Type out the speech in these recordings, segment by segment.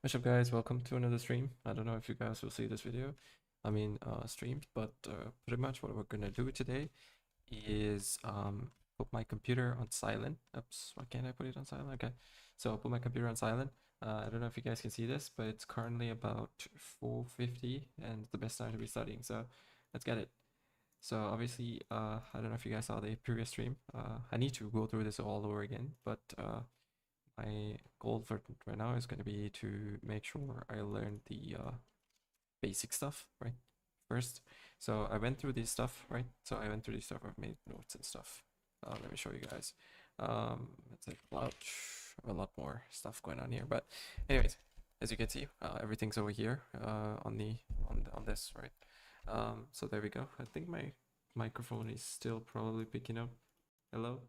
What's up, guys? Welcome to another stream. I don't know if you guys will see this video, streamed, but pretty much what we're gonna do today is put my computer on silent. Oops, why can't I put it on silent? Okay, so I'll put my computer on silent. I don't know if you guys can see this, but it's currently about 4:50 and it's the best time to be studying, so let's get it. So obviously, I don't know if you guys saw the previous stream. I need to go through this all over again, but my goal for right now is going to be to make sure I learn the basic stuff, right? First. So I went through this stuff, right? So I went through this stuff, I've made notes and stuff. Let me show you guys. It's like a lot more stuff going on here. But anyways, as you can see, everything's over here on this, right? So there we go. I think my microphone is still probably picking up. Hello?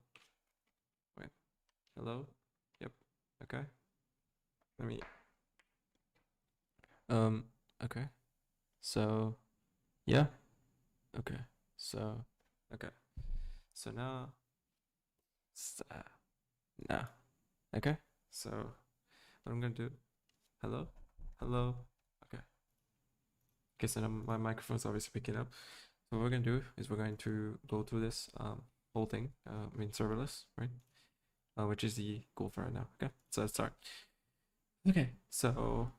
Wait. Hello? Yep. Okay. Let me okay. So yeah. Okay. So okay. So now nah. Okay. So what I'm gonna do. Hello? Hello? Okay. Okay, so now my microphone's obviously picking up. So what we're gonna do is we're going to go through this whole thing, serverless, right? Which is the goal for right now. Okay, so let's start. Okay, so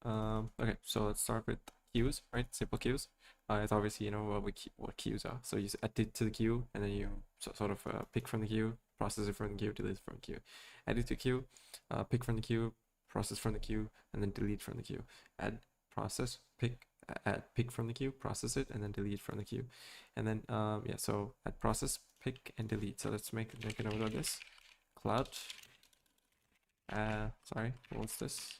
let's start with queues, right? Simple queues. It's obviously you know what queues are. So you add it to the queue, and then you sort of pick from the queue, process it from the queue, delete from the queue. Add it to the queue, pick from the queue, process from the queue, and then delete from the queue. Add, process, pick from the queue, process it, and then delete from the queue. And then yeah, so add, process, pick, and delete. So let's make a note of this. Cloud. Sorry, what's this?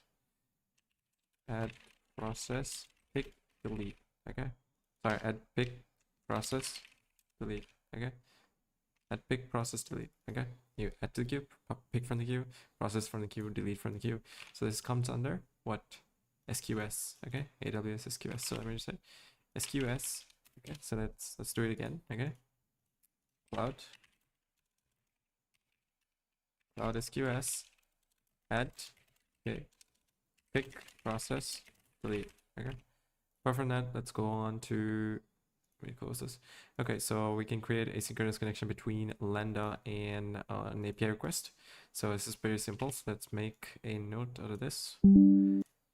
Add, process, pick, delete. Okay. Sorry, add, pick, process, delete. Okay. Add, pick, process, delete. Okay. You add to the queue, pick from the queue, process from the queue, delete from the queue. So this comes under what? SQS. Okay. AWS SQS. So let me just say SQS. Okay. So let's do it again. Okay. Cloud SQS. Add. Okay. Pick, process, delete. Okay. Apart from that, let's go on to, let me close this. Okay, so we can create asynchronous connection between Lambda and an API request. So this is pretty simple. So let's make a note out of this.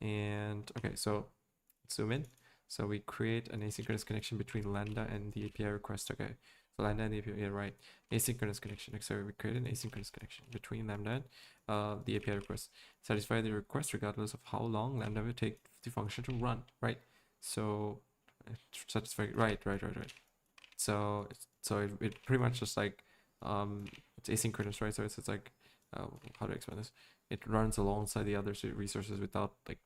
And okay, so zoom in. So we create an asynchronous connection between Lambda and the API request. Okay, so Lambda and the API, yeah, right. Asynchronous connection. So we create an asynchronous connection between Lambda and the API request. Satisfy the request regardless of how long Lambda will take the function to run, right? So satisfy, right. So it pretty much just like it's asynchronous, right? So it's like how to explain this? It runs alongside the other resources without like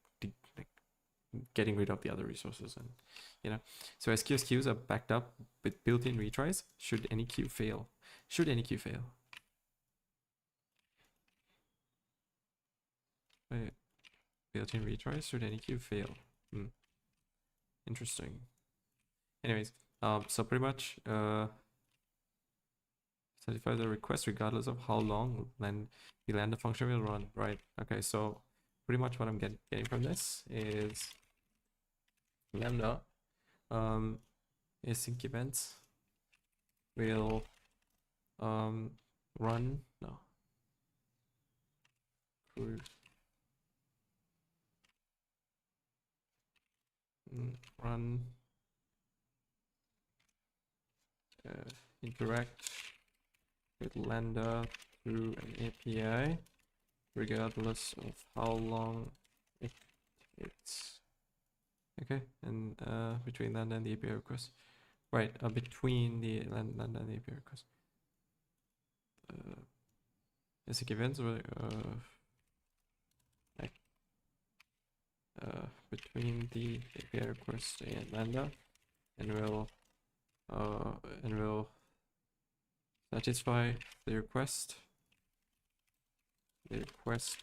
getting rid of the other resources, and you know. So SQS queues are backed up with built-in retries should any queue fail. Should any queue fail. Wait, built-in retries should any queue fail. Interesting. Anyways, so pretty much satisfy the request regardless of how long the Lambda function will run, right? Okay, so pretty much what I'm getting from this is Lambda async events will run interact with Lambda through an API regardless of how long it's okay, and between Lambda and the API request, right? Between the Lambda and the API request. Async events will between the API request and Lambda, and will satisfy the request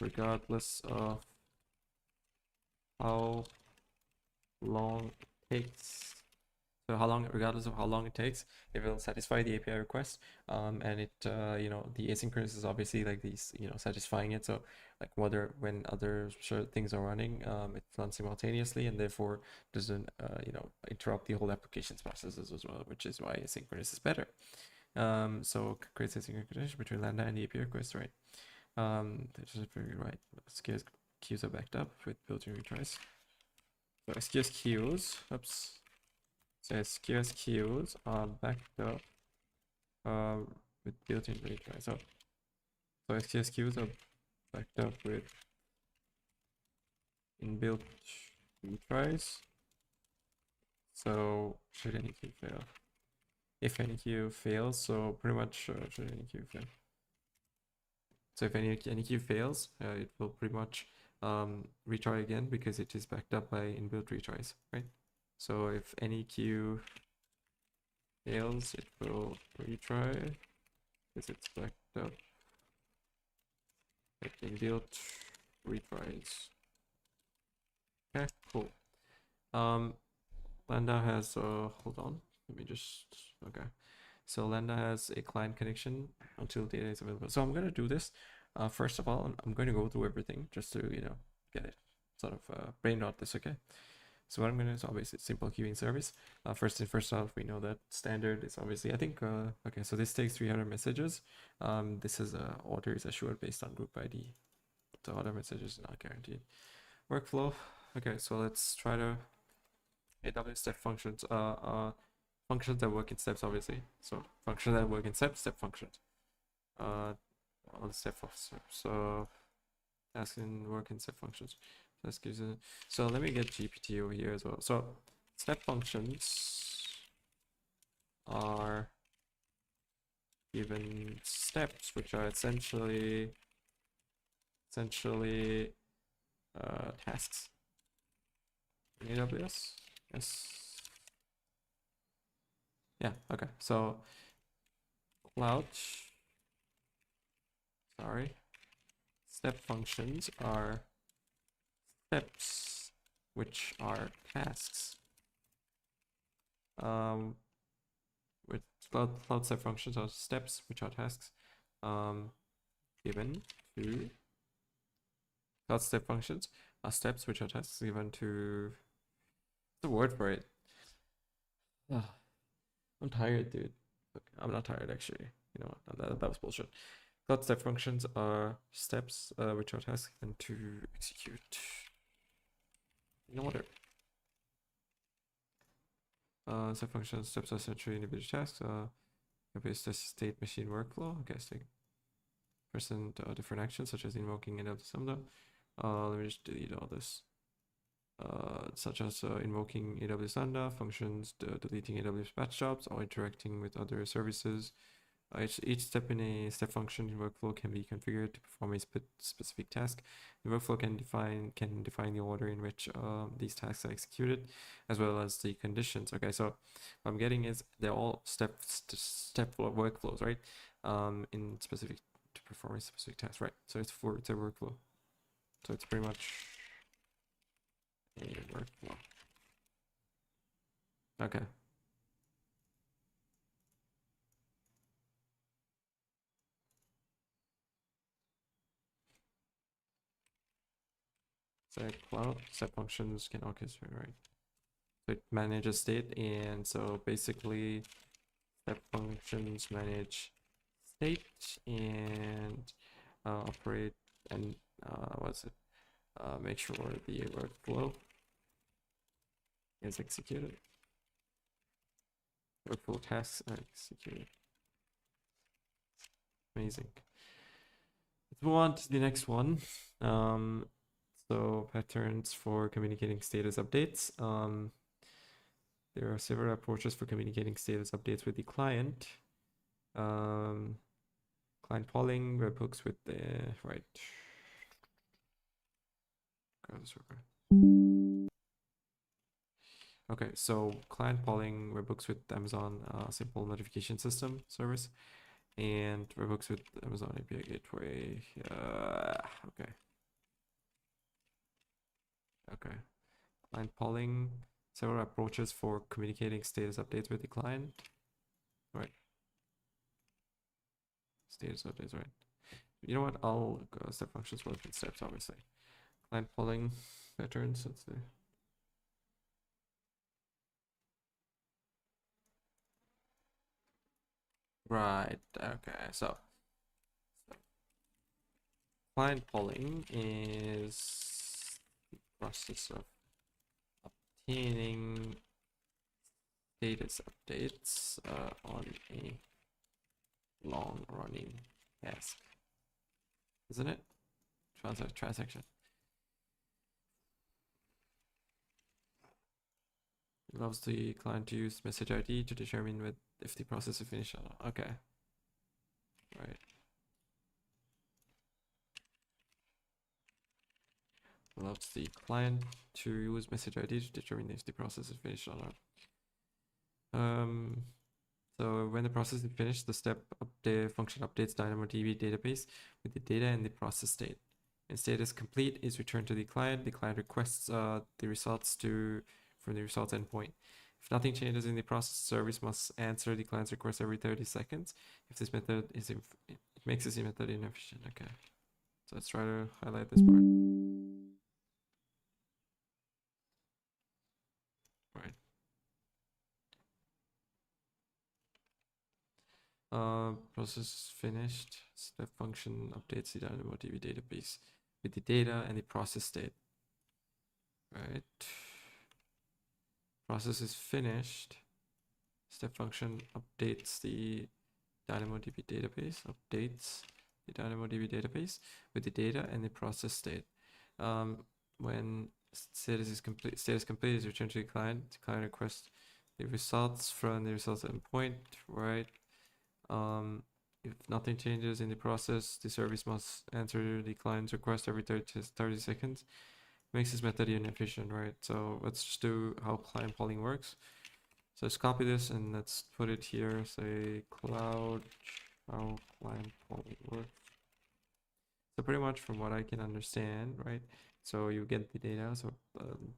regardless of how long it takes. So how long, regardless of how long it takes, it will satisfy the API request. And it, you know, the asynchronous is obviously like these, you know, satisfying it. So like whether when other things are running, it runs simultaneously and therefore doesn't, you know, interrupt the whole application's processes as well, which is why asynchronous is better. So creates asynchronous connection between Lambda and the API request, right? This is very right. SQS queues are backed up with built-in retries. So SQS queues, oops. So SQS queues are backed up with built-in retries. So SQS queues are backed up with inbuilt retries. So should any queue fail? If any queue fails, so pretty much should any queue fail. So if any queue fails, it will pretty much retry again because it is backed up by inbuilt retries, right? So if any queue fails, it will retry because it's backed up with inbuilt retries. Okay, cool. Lambda has hold on, let me just, okay. So Lambda has a client connection until data is available. So I'm gonna do this. First of all, I'm going to go through everything just to, you know, get it, sort of brain rot this, okay? So what I'm gonna is obviously simple queuing service. First in, first out, we know that standard is obviously, I think, okay, so this takes 300 messages. This is order is assured based on group ID. The order messages not guaranteed. Workflow. Okay, so let's try to AWS step functions. Functions that work in steps, obviously. So functions that work in steps, step functions. On step of steps. So asking work in step functions. So let me get GPT over here as well. So step functions are given steps, which are essentially tasks in AWS. Yes. Yeah, okay. So cloud, sorry. Step functions are steps, which are tasks. With cloud step functions are steps, which are tasks. Given to cloud step functions are steps, which are tasks given to the word for it. I'm tired, dude. Okay, I'm not tired actually. You know what? That was bullshit. Cloud step functions are steps which are tasks given to execute. You know what? Step functions steps are essentially individual tasks. Based on state machine workflow. Okay, so present different actions such as invoking and lambda. Let me just delete all this. Such as invoking AWS Lambda functions, deleting AWS batch jobs, or interacting with other services. Each step in a step function in workflow can be configured to perform a specific task. The workflow can define the order in which these tasks are executed, as well as the conditions. Okay, so what I'm getting is they're all step workflows, right? In specific to perform a specific task, right? So it's a workflow. So it's pretty much a workflow. Okay. So cloud step functions can orchestrate, right? So it manages state, and so basically step functions manage state and operate and what's it? Make sure the workflow is executed. Workflow tasks are executed. Amazing. Let's move on to the next one. So patterns for communicating status updates. There are several approaches for communicating status updates with the client. Client polling, webhooks with the right. Okay, so client polling, webhooks with Amazon simple notification system service, and webhooks with Amazon API gateway. Okay. Client polling several approaches for communicating status updates with the client. Right. Status updates, right. You know what? I'll go step functions work in steps, obviously. Client polling patterns, let's see. Right, okay, so client polling is the process of obtaining status updates on a long running task, isn't it? Transaction. It allows the client to use message ID to determine if the process is finished or not. Okay. Right. Allows the client to use message ID to determine if the process is finished or not. So when the process is finished, the step update function updates DynamoDB database with the data and the process state. When status complete is returned to the client. The client requests the results from the results endpoint. If nothing changes in the process, service must answer the client's request every 30 seconds. If this method is it makes this method inefficient. Okay, so let's try to highlight this part. Right. Process finished. Step function updates the DynamoDB database with the data and the process state. Right. Process is finished. Step function updates the DynamoDB database. With the data and the process state. When status complete is returned to the client. The client requests the results from the results endpoint. Right. If nothing changes in the process, the service must answer the client's request every 30 seconds. Makes this method inefficient, right? So let's just do how client polling works. So let's copy this and let's put it here. Say cloud, how client polling works. So pretty much from what I can understand, right? So you get the data, so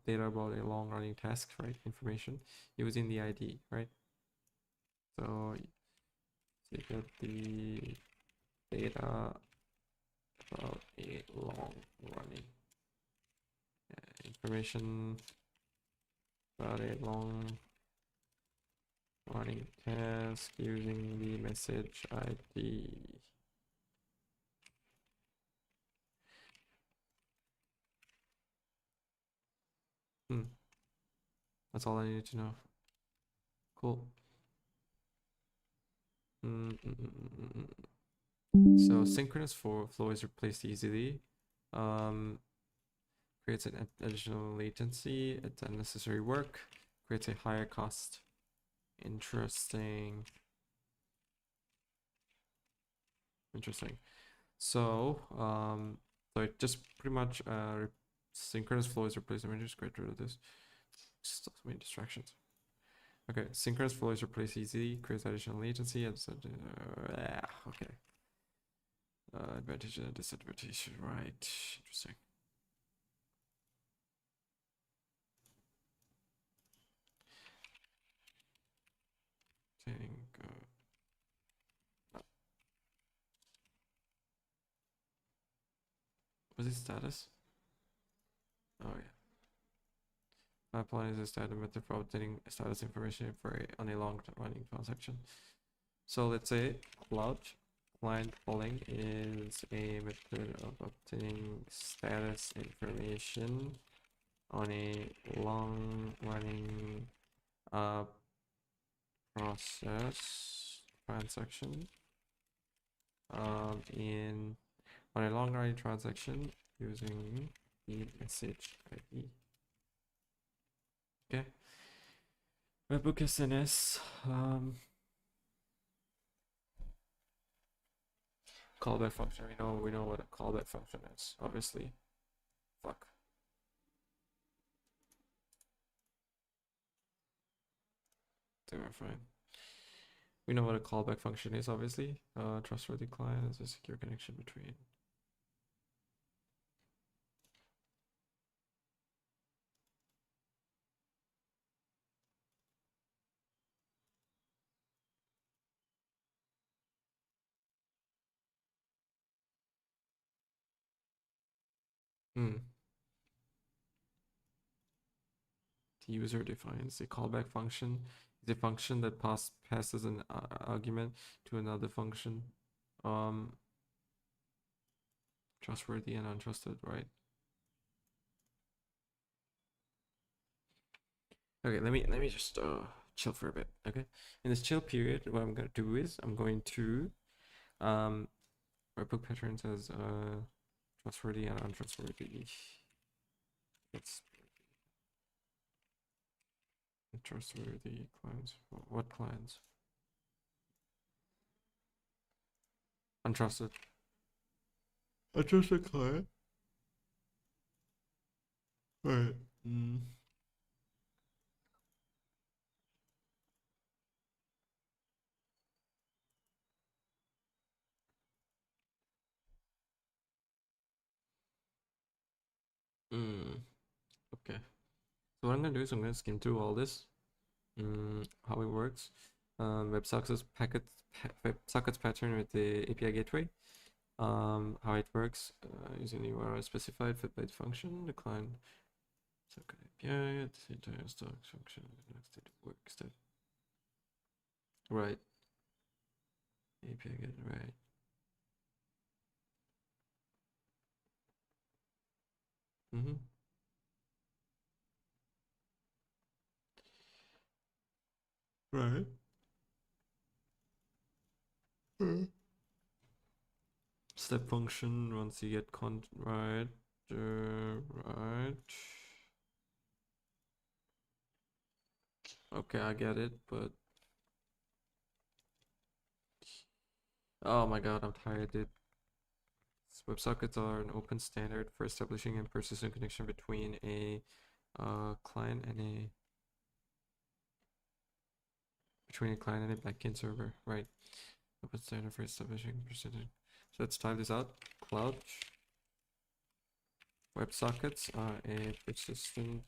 data about a long running task, right? Information using the ID, right? So you get the data about a long running information about a long running task using the message ID. That's all I need to know. Cool. So synchronous flow is replaced easily. Creates an additional latency. It's unnecessary work. Creates a higher cost. Interesting. So, so it just pretty much synchronous flow is replaced. Let me just get rid of this. So many distractions. Okay, synchronous flow is replaced easily. Creates additional latency. Okay. Advantage and disadvantage. Right. Interesting. What's its status? Oh yeah. Pipeline is a standard method for obtaining status information on a long running transaction. So let's say cloud client polling is a method of obtaining status information on a long running process transaction on a long running transaction using the message ID. Okay. Webhook SNS. Callback function. We know what a callback function is. Obviously. Fuck. They were fine. We know what a callback function is. Obviously. Trustworthy client is a secure connection between. Hmm. The user defines a callback function. The function that passes an argument to another function. Trustworthy and untrusted, right? Okay, let me just chill for a bit. Okay, in this chill period, what I'm gonna do is I'm going to webhook patterns as trustworthy and untrustworthy. It's untrustworthy clients. What clients? Untrusted. Untrusted client. Right. Mm. Mm. Okay. So what I'm gonna do is I'm gonna skim through all this. How it works. WebSockets WebSockets pattern with the API gateway. How it works using the URL specified fit by the function. The client socket API, the entire stock function, next it works that. Right. API gateway, right. Mm-hmm. Right. Step function once you get right. Right. Okay, I get it, but oh my god, I'm tired, dude. WebSockets are an open standard for establishing and persistent connection between a client and a backend server, right? Open standard for establishing persistent. So let's type this out. Cloud WebSockets are a persistent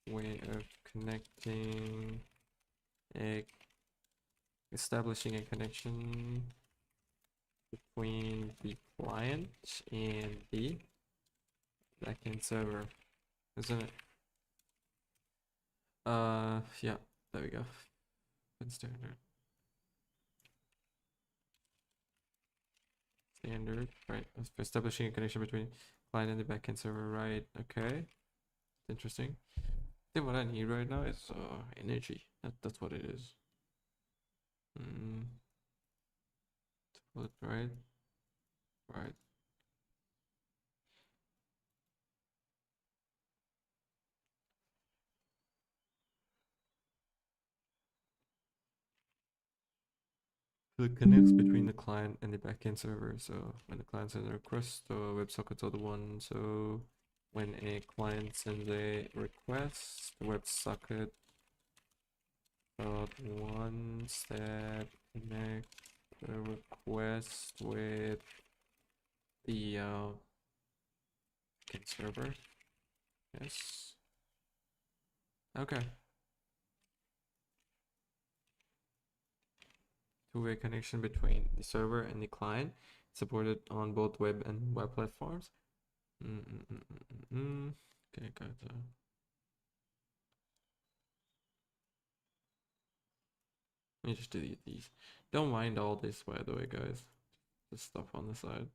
way of connecting a establishing a connection between the client and the backend server, isn't it? Yeah, there we go. Open standard. Standard, right? For establishing a connection between client and the backend server, right? Okay, interesting. I think what I need right now is energy. That's what it is. Mm, right, right. So it connects between the client and the backend server. So when the client sends a request, the WebSockets are the one. So when a client sends a request, the WebSocket one step connect the request with the backend server. Yes. Okay. Two-way connection between the server and the client, supported on both web and web platforms. Okay, got that. Let me just delete these. Don't mind all this, by the way, guys. Just stuff on the side.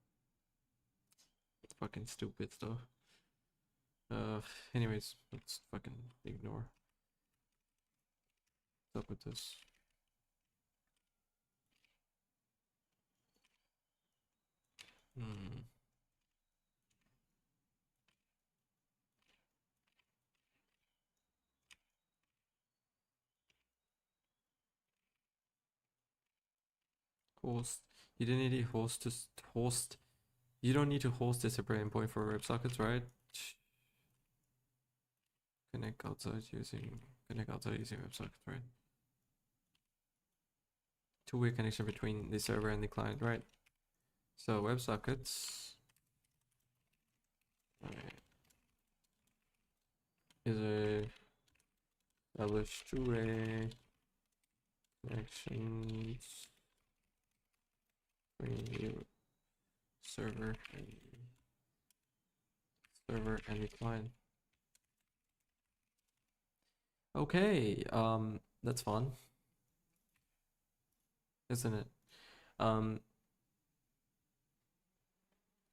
It's fucking stupid stuff. Uh, anyways, let's fucking ignore. What's up with this? Hmm. Host. You didn't need a host to host. You don't need to host a separate endpoint for WebSockets, right? Connect outside using WebSockets, right? Two-way connection between the server and the client, right? So WebSockets is a established two-way connections between the server and server and client. Okay, that's fun, isn't it? Um,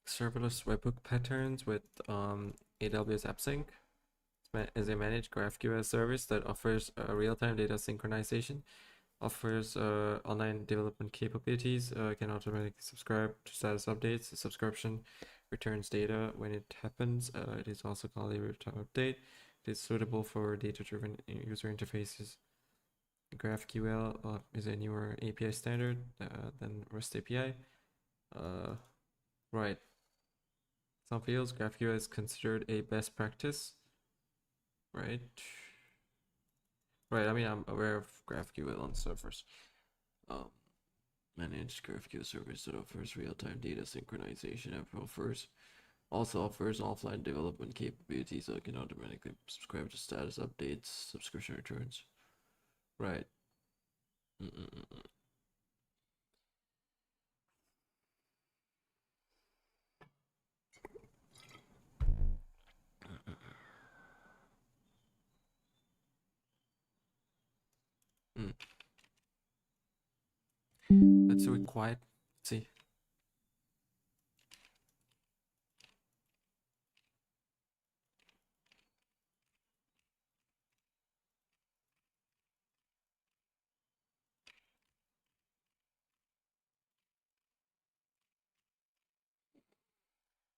serverless webhook patterns with AWS AppSync is a managed GraphQL service that offers real-time data synchronization, offers online development capabilities, can automatically subscribe to status updates. The subscription returns data when it happens. It is also called a real-time update. It is suitable for data-driven user interfaces. GraphQL is a newer API standard than REST API. Right. Some fields, GraphQL is considered a best practice, right? Right, I mean, I'm aware of GraphQL on servers. Um, Managed GraphQL service that offers real-time data synchronization and also offers offline development capabilities that can automatically subscribe to status updates, subscription returns. Right. Mm-mm-mm. Mm. Let's do it quiet. Let's see.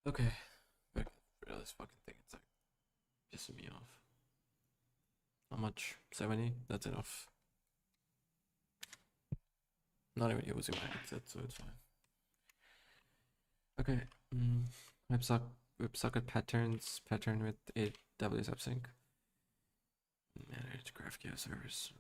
Okay. This fucking thing, it's like pissing me off. How much? 70? That's enough. Not even using my headset, so it's fine. Okay. WebSocket patterns, pattern with AWS AppSync. Managed GraphQL service.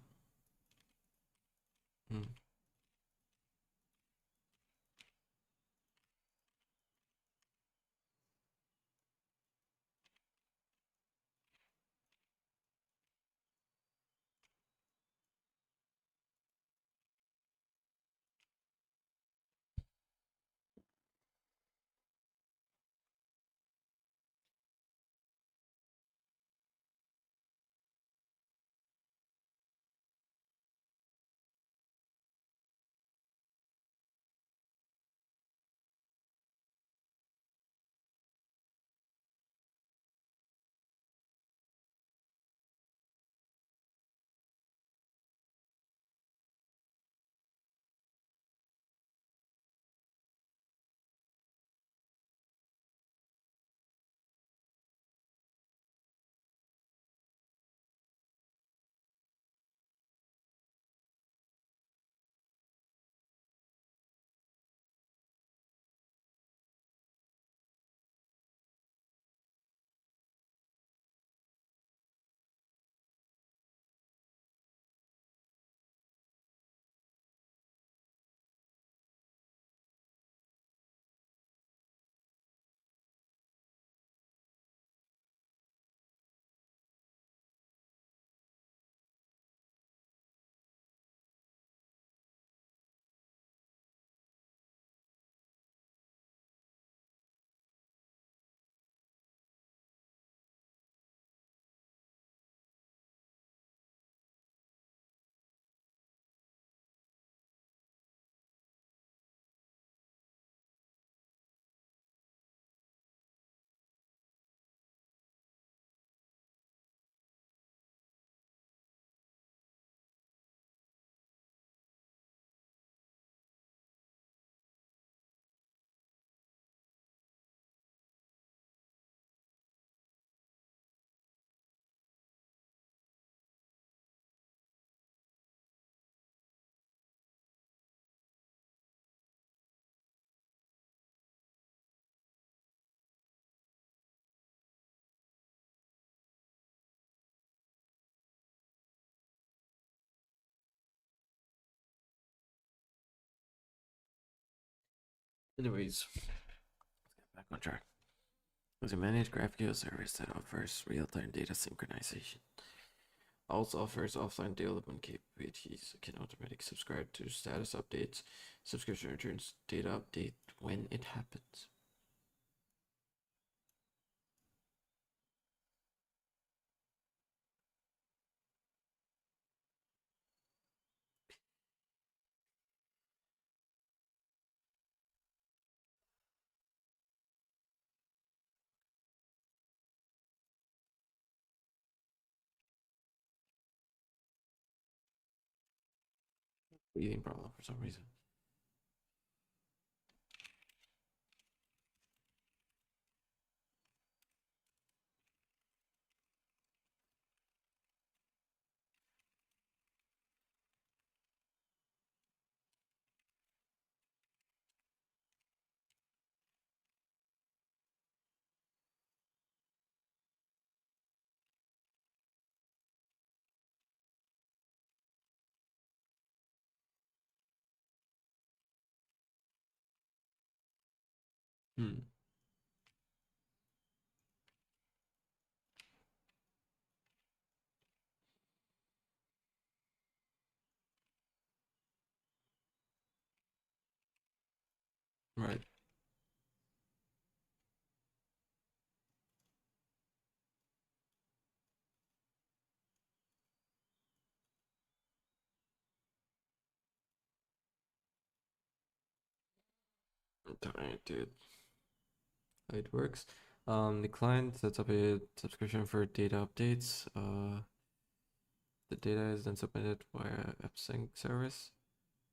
Anyways, let's get back on track. It's a managed GraphQL service that offers real-time data synchronization. Also offers offline development capabilities. It can automatically subscribe to status updates. Subscription returns data update when it happens. breathing problem for some reason. Hmm. Right. Alright, dude. It works. The client sets up a subscription for data updates. The data is then submitted via AppSync service.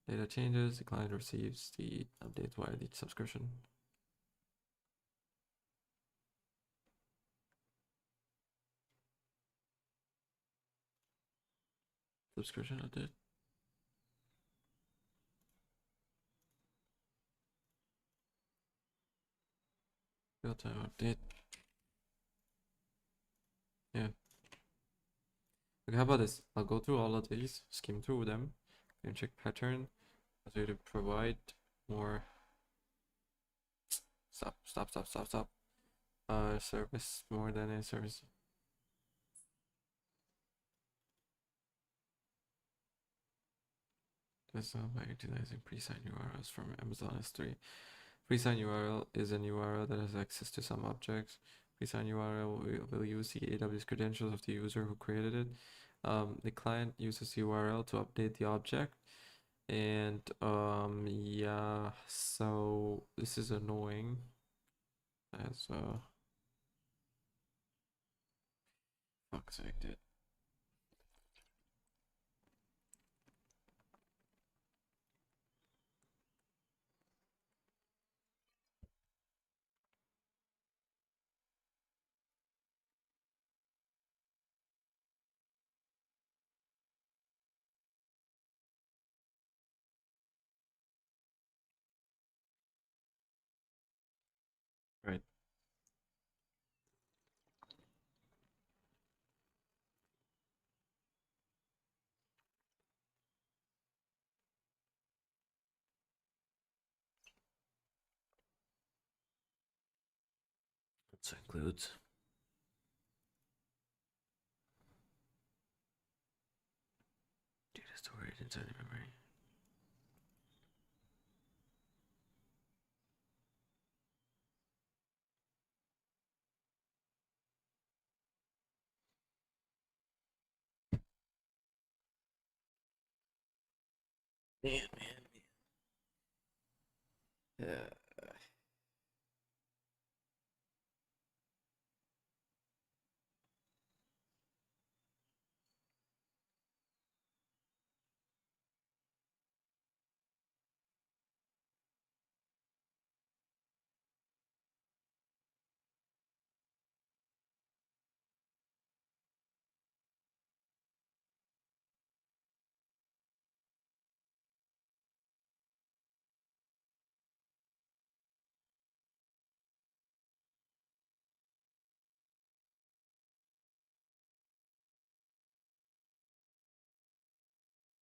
Data changes, the client receives the update via the subscription. Subscription update. Real time update. Yeah. Okay, how about this? I'll go through all of these, skim through them, and check pattern. So to provide more. Stop. Service more than a service. That's not by utilizing pre-signed URLs from Amazon S3. Pre-signed URL is an URL that has access to some objects. Pre-signed URL will use the AWS credentials of the user who created it. The client uses the URL to update the object. And yeah, so this is annoying. As fuck's sake, dude. Right. That includes data storage inside the memory. Man. Yeah.